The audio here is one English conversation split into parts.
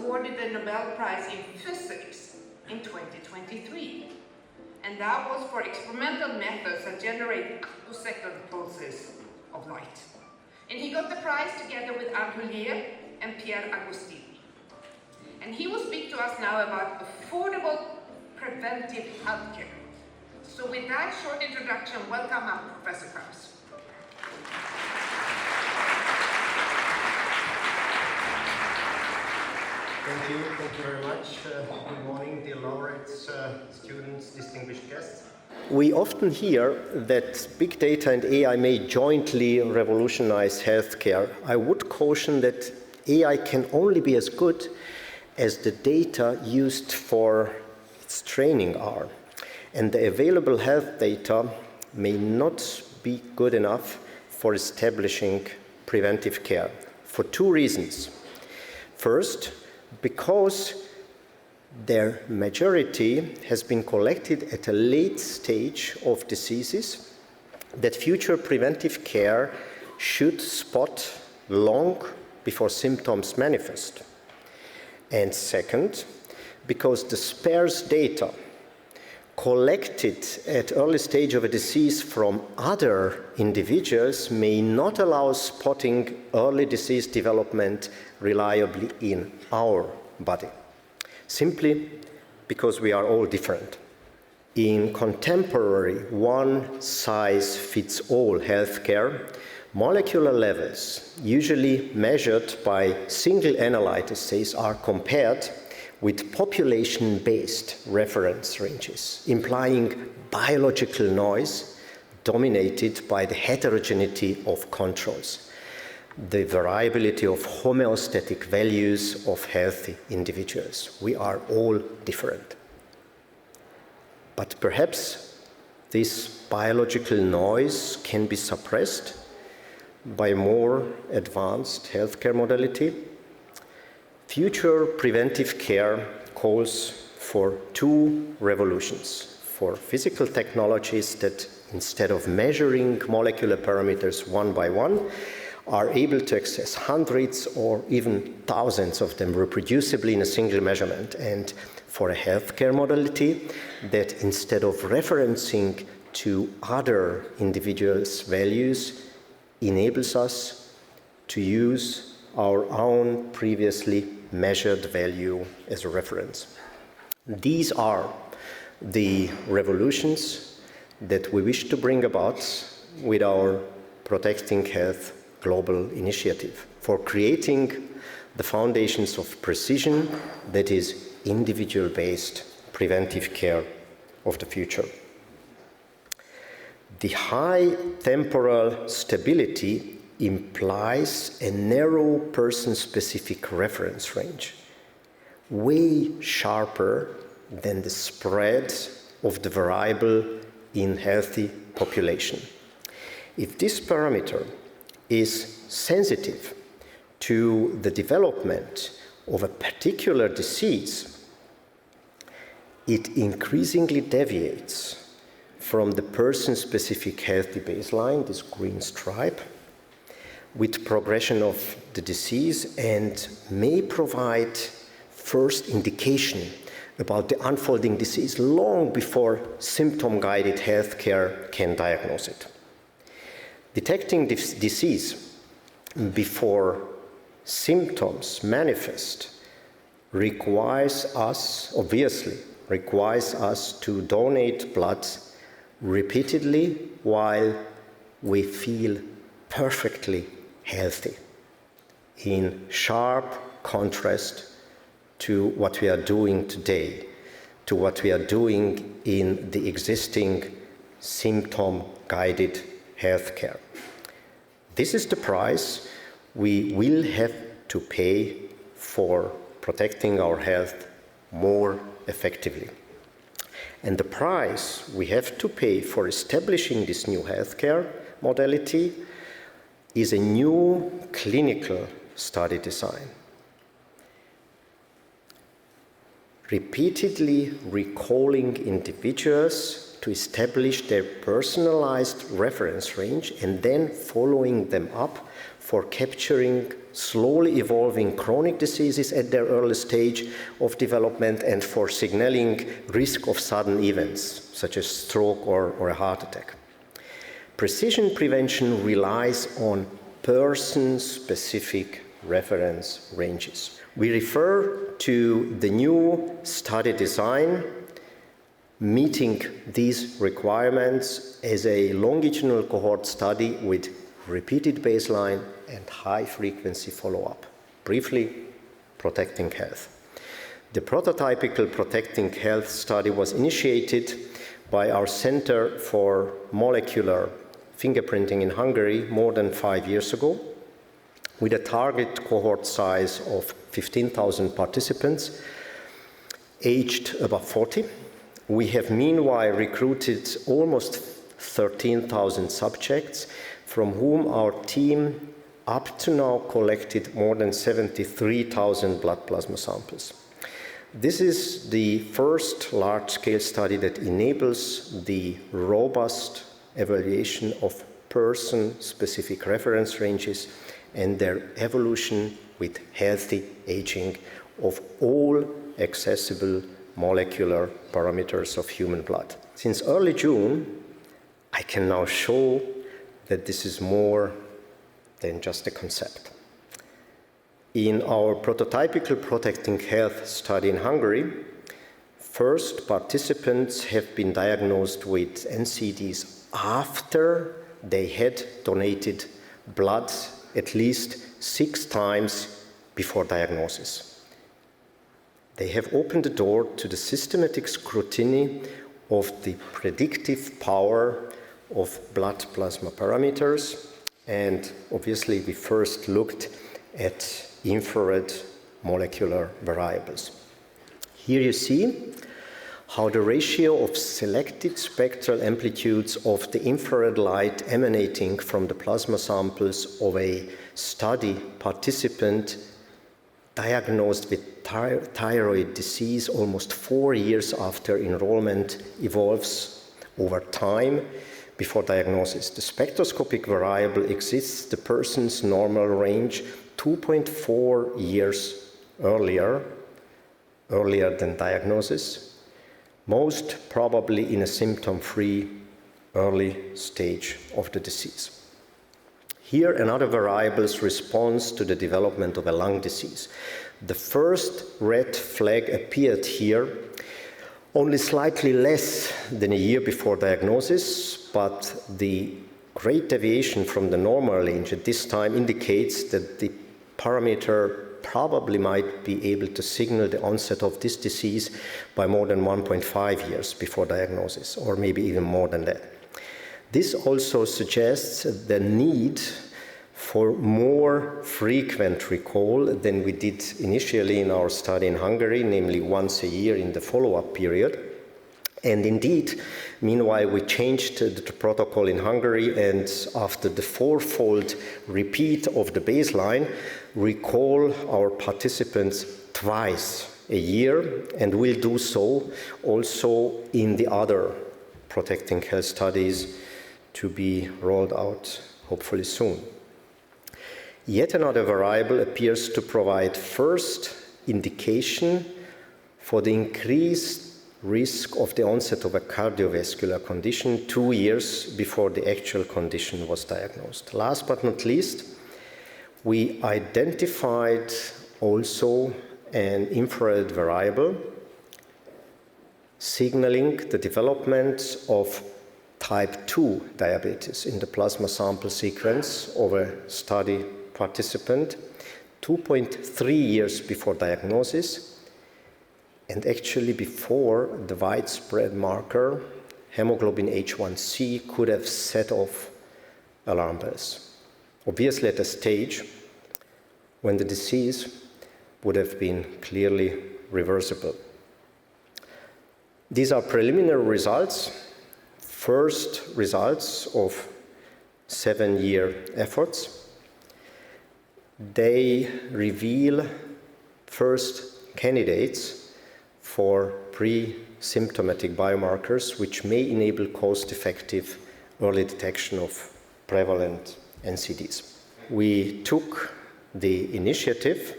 awarded the Nobel Prize in Physics in 2023. And that was for experimental methods that generate attosecond pulses of light. And he got the prize together with Anne and Pierre Agostini. And he will speak to us now about affordable preventive healthcare. So with that short introduction, welcome up, Professor Krausz. Thank you very much. Good morning, dear laureates, students, distinguished guests. We often hear that big data and AI may jointly revolutionize healthcare. I would caution that AI can only be as good as the data used for its training are. And the available health data may not be good enough for establishing preventive care for two reasons. First, because their majority has been collected at a late stage of diseases that future preventive care should spot long before symptoms manifest. And second, because the sparse data collected at early stage of a disease from other individuals may not allow spotting early disease development reliably in our body, simply because we are all different. In contemporary one-size-fits-all healthcare, molecular levels, usually measured by single analyte assays, are compared with population-based reference ranges, implying biological noise dominated by the heterogeneity of controls, the variability of homeostatic values of healthy individuals. We are all different. But perhaps this biological noise can be suppressed by more advanced healthcare modality. Future preventive care calls for two revolutions: for physical technologies that, instead of measuring molecular parameters one by one, are able to access hundreds or even thousands of them reproducibly in a single measurement, and for a healthcare modality that, instead of referencing to other individuals' values, enables us to use our own previously measured value as a reference. These are the revolutions that we wish to bring about with our Protecting Health global initiative for creating the foundations of precision that is individual-based preventive care of the future. The high temporal stability implies a narrow person-specific reference range, way sharper than the spread of the variable in healthy population. If this parameter is sensitive to the development of a particular disease, it increasingly deviates from the person-specific healthy baseline, this green stripe, with progression of the disease, and may provide first indication about the unfolding disease long before symptom-guided healthcare can diagnose it. Detecting this disease before symptoms manifest requires us to donate blood repeatedly while we feel perfectly healthy, in sharp contrast to what we are doing today, to what we are doing in the existing symptom-guided healthcare. This is the price we will have to pay for protecting our health more effectively. And the price we have to pay for establishing this new healthcare modality is a new clinical study design. Repeatedly recalling individuals to establish their personalized reference range and then following them up for capturing slowly evolving chronic diseases at their early stage of development and for signaling risk of sudden events, such as stroke or a heart attack. Precision prevention relies on person-specific reference ranges. We refer to the new study design meeting these requirements as a longitudinal cohort study with repeated baseline and high-frequency follow-up. Briefly, Protecting Health. The prototypical Protecting Health study was initiated by our Center for Molecular Fingerprinting in Hungary more than 5 years ago, with a target cohort size of 15,000 participants aged above 40. We have meanwhile recruited almost 13,000 subjects, from whom our team up to now collected more than 73,000 blood plasma samples. This is the first large-scale study that enables the robust evaluation of person-specific reference ranges and their evolution with healthy aging of all accessible molecular parameters of human blood. Since early June, I can now show that this is more than just a concept. In our prototypical Protecting Health study in Hungary, first participants have been diagnosed with NCDs after they had donated blood at least 6 times before diagnosis. They have opened the door to the systematic scrutiny of the predictive power of blood plasma parameters, and obviously we first looked at infrared molecular variables. Here you see how the ratio of selected spectral amplitudes of the infrared light emanating from the plasma samples of a study participant diagnosed with thyroid disease almost 4 years after enrollment evolves over time before diagnosis. The spectroscopic variable exceeds the person's normal range 2.4 years earlier than diagnosis, most probably in a symptom-free early stage of the disease. Here, another variable's response to the development of a lung disease. The first red flag appeared here only slightly less than a year before diagnosis, but the great deviation from the normal range at this time indicates that the parameter probably might be able to signal the onset of this disease by more than 1.5 years before diagnosis, or maybe even more than that. This also suggests the need for more frequent recall than we did initially in our study in Hungary, namely once a year in the follow-up period. And indeed, meanwhile, we changed the protocol in Hungary, and after the 4-fold repeat of the baseline, recall our participants twice a year, and will do so also in the other Protecting Health studies to be rolled out hopefully soon. Yet another variable appears to provide first indication for the increased risk of the onset of a cardiovascular condition 2 years before the actual condition was diagnosed. Last but not least, we identified also an infrared variable signaling the development of type 2 diabetes in the plasma sample sequence of a study participant 2.3 years before diagnosis, and actually before the widespread marker hemoglobin H1C could have set off alarm bells. Obviously at a stage when the disease would have been clearly reversible. These are preliminary results, first results of 7-year efforts. They reveal first candidates for symptomatic biomarkers which may enable cost-effective early detection of prevalent NCDs. We took the initiative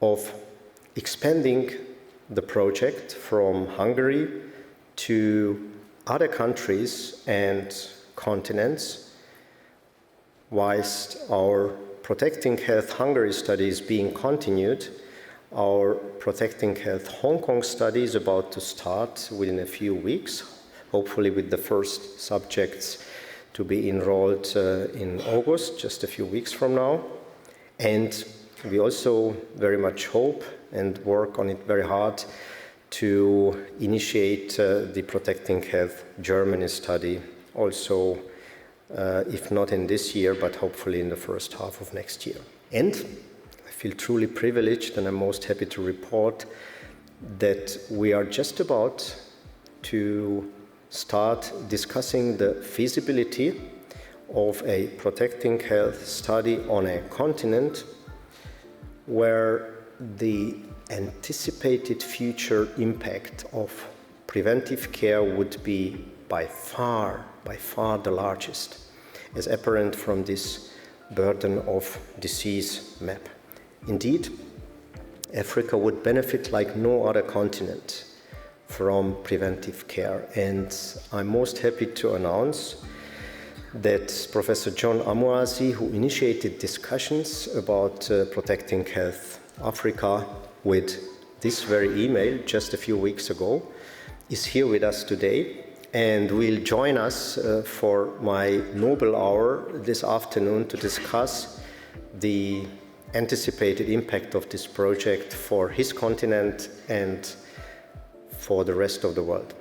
of expanding the project from Hungary to other countries and continents, whilst our Protecting Health Hungary study is being continued. Our Protecting Health Hong Kong study is about to start within a few weeks, hopefully with the first subjects to be enrolled in August, just a few weeks from now. And we also very much hope and work on it very hard to initiate the Protecting Health Germany study also, if not in this year, but hopefully in the first half of next year. And I feel truly privileged, and I'm most happy to report that we are just about to start discussing the feasibility of a Protecting Health study on a continent where the anticipated future impact of preventive care would be by far the largest, as apparent from this burden of disease map. Indeed, Africa would benefit like no other continent from preventive care, and I'm most happy to announce that Professor John Amoasi, who initiated discussions about Protecting Health Africa with this very email just a few weeks ago, is here with us today and will join us for my Nobel Hour this afternoon to discuss the anticipated impact of this project for his continent and for the rest of the world.